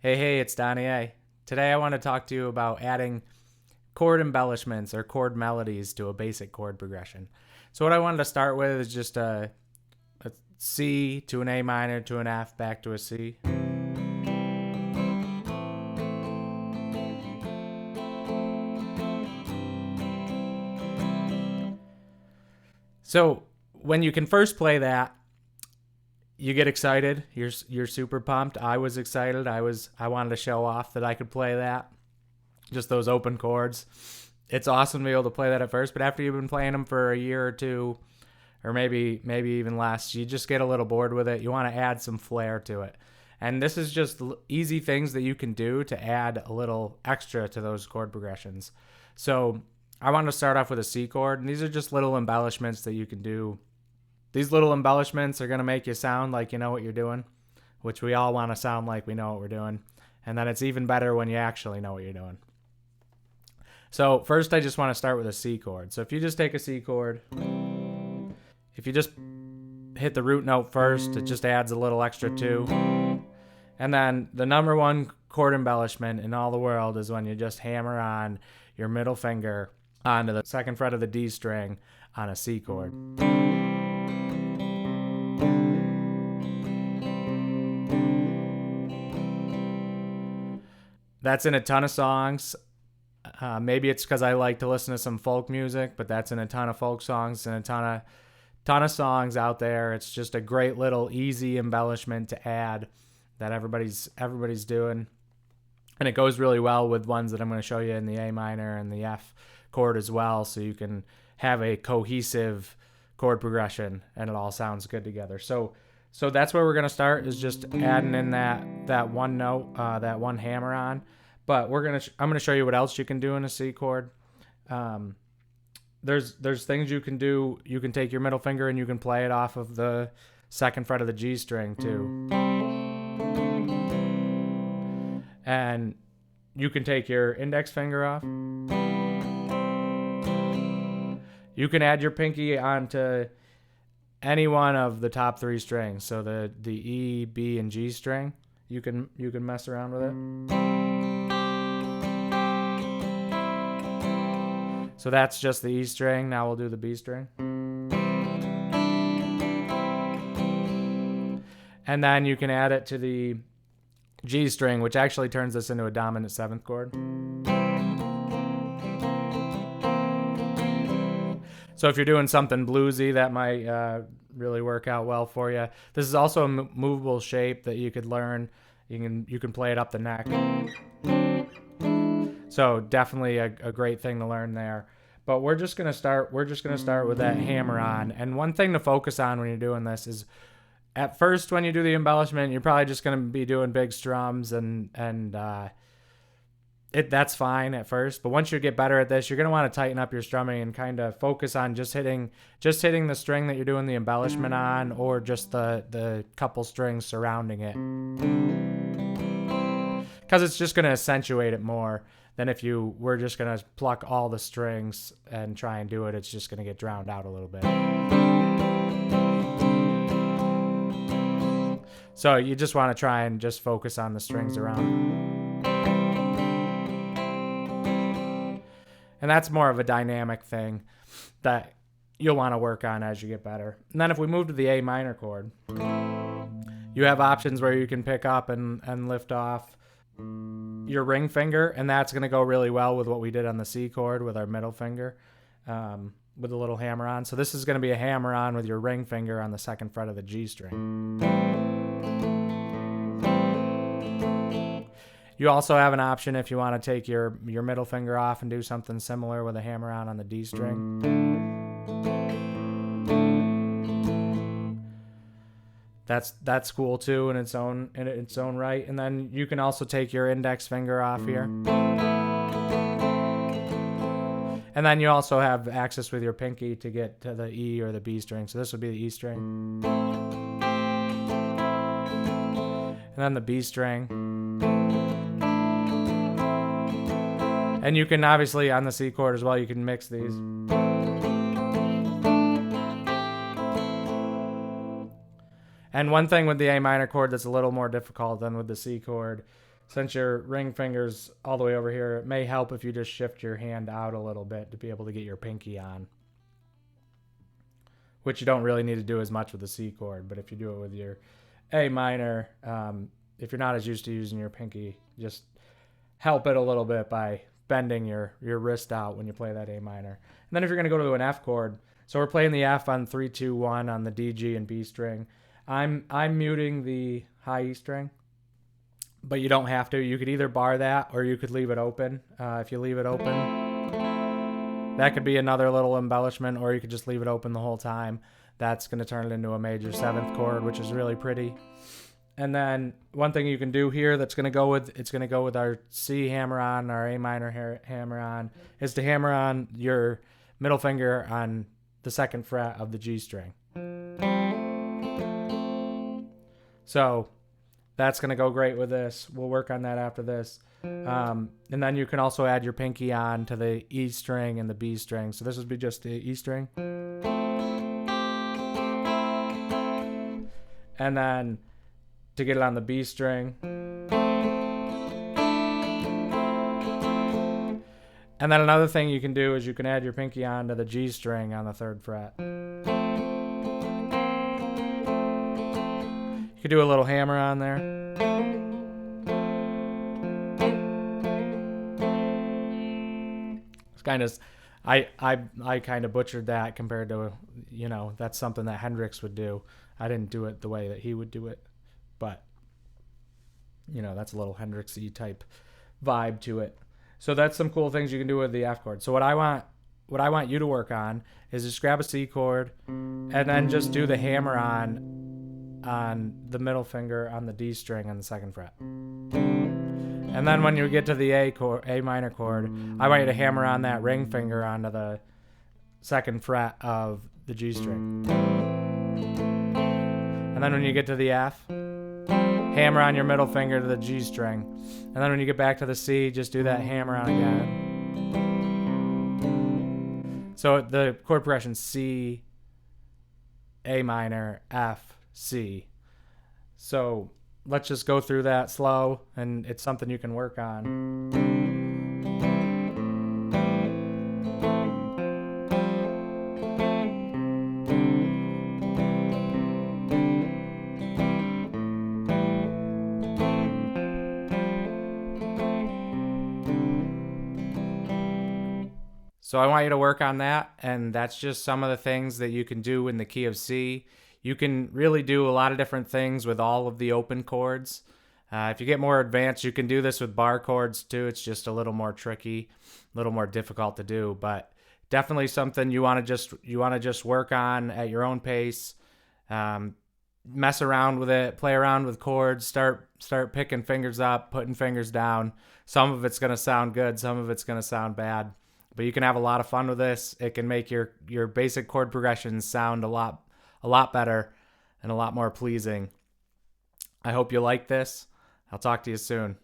Hey, it's Donnie A. Today I want to talk to you about adding chord embellishments or chord melodies to a basic chord progression. So what I wanted to start with is just a C to an A minor to an F back to a C. So when you can first play that, you get excited. You're super pumped. I was excited. I wanted to show off that I could play that. Just those open chords. It's awesome to be able to play that at first, but after you've been playing them for a year or two, or maybe even less, you just get a little bored with it. You want to add some flair to it. And this is just easy things that you can do to add a little extra to those chord progressions. So I want to start off with a C chord, and these are just little embellishments that you can do. These little embellishments are going to make you sound like you know what you're doing, which we all want to sound like we know what we're doing. And then it's even better when you actually know what you're doing. So first I just want to start with a C chord. So if you just take a C chord, if you just hit the root note first, it just adds a little extra too. And then the number one chord embellishment in all the world is when you just hammer on your middle finger onto the second fret of the D string on a C chord. That's in a ton of songs. Maybe it's because I like to listen to some folk music, but that's in a ton of folk songs and a ton of songs out there. It's just a great little easy embellishment to add that everybody's doing, and it goes really well with ones that I'm going to show you in the A minor and the F chord as well, so you can have a cohesive chord progression and it all sounds good together. So that's where we're going to start, is just adding in that one note, that one hammer on. But I'm going to show you what else you can do in a C chord. There's things you can do. You can take your middle finger and you can play it off of the second fret of the G string too. And you can take your index finger off. You can add your pinky onto any one of the top three strings. So the E, B, and G string. You can mess around with it. So that's just the E string. Now we'll do the B string. And then you can add it to the G string, which actually turns this into a dominant seventh chord. So if you're doing something bluesy, that might really work out well for you. This is also a movable shape that you could learn. You can play it up the neck. So definitely a great thing to learn there. But we're just gonna start with that hammer on. And one thing to focus on when you're doing this is, at first when you do the embellishment, you're probably just gonna be doing big strums and that's fine at first. But once you get better at this, you're gonna want to tighten up your strumming and kind of focus on just hitting the string that you're doing the embellishment on, or just the couple strings surrounding it, because it's just gonna accentuate it more than if you were just going to pluck all the strings and try and do it. It's just going to get drowned out a little bit. So you just want to try and just focus on the strings around. And that's more of a dynamic thing that you'll want to work on as you get better. And then if we move to the A minor chord, you have options where you can pick up and lift off your ring finger, and that's going to go really well with what we did on the C chord with our middle finger, with a little hammer on. So this is going to be a hammer on with your ring finger on the second fret of the G string. You also have an option if you want to take your middle finger off and do something similar with a hammer on the D string. That's cool too in its own right. And then you can also take your index finger off here. And then you also have access with your pinky to get to the E or the B string. So this would be the E string. And then the B string. And you can obviously, on the C chord as well, you can mix these. And one thing with the A minor chord that's a little more difficult than with the C chord since your ring finger's all the way over here, it may help if you just shift your hand out a little bit to be able to get your pinky on. Which you don't really need to do as much with the C chord, but if you do it with your A minor, if you're not as used to using your pinky, just help it a little bit by bending your wrist out when you play that A minor. And then if you're going to go to an F chord, so we're playing the F on 3, 2, 1 on the D, G, and B string. I'm muting the high E string, but you don't have to. You could either bar that or you could leave it open. If you leave it open, that could be another little embellishment, or you could just leave it open the whole time. That's going to turn it into a major 7th chord, which is really pretty. And then one thing you can do here that's going to go with our C hammer-on, our A minor hammer-on, is to hammer on your middle finger on the 2nd fret of the G string. So that's going to go great with this. We'll work on that after this. And then you can also add your pinky on to the E string and the B string. So this would be just the E string. And then to get it on the B string. And then another thing you can do is you can add your pinky on to the G string on the 3rd fret. You could do a little hammer on there. It's kind of, I kind of butchered that compared to, you know, that's something that Hendrix would do. I didn't do it the way that he would do it, but you know, that's a little Hendrix-y type vibe to it. So that's some cool things you can do with the F chord. So what I want you to work on is just grab a C chord and then just do the hammer on the middle finger on the D string on the 2nd fret. And then when you get to the A minor chord, I want you to hammer on that ring finger onto the 2nd fret of the G string. And then when you get to the F, hammer on your middle finger to the G string. And then when you get back to the C, just do that hammer on again. So the chord progression C, A minor, F, C. So let's just go through that slow, and it's something you can work on. So I want you to work on that, and that's just some of the things that you can do in the key of C. You can really do a lot of different things with all of the open chords. If you get more advanced, you can do this with bar chords too. It's just a little more tricky, a little more difficult to do, but definitely something you want to just work on at your own pace. Mess around with it, play around with chords, start picking fingers up, putting fingers down. Some of it's going to sound good, some of it's going to sound bad. But you can have a lot of fun with this. It can make your basic chord progressions sound a lot better and a lot more pleasing. I hope you like this. I'll talk to you soon.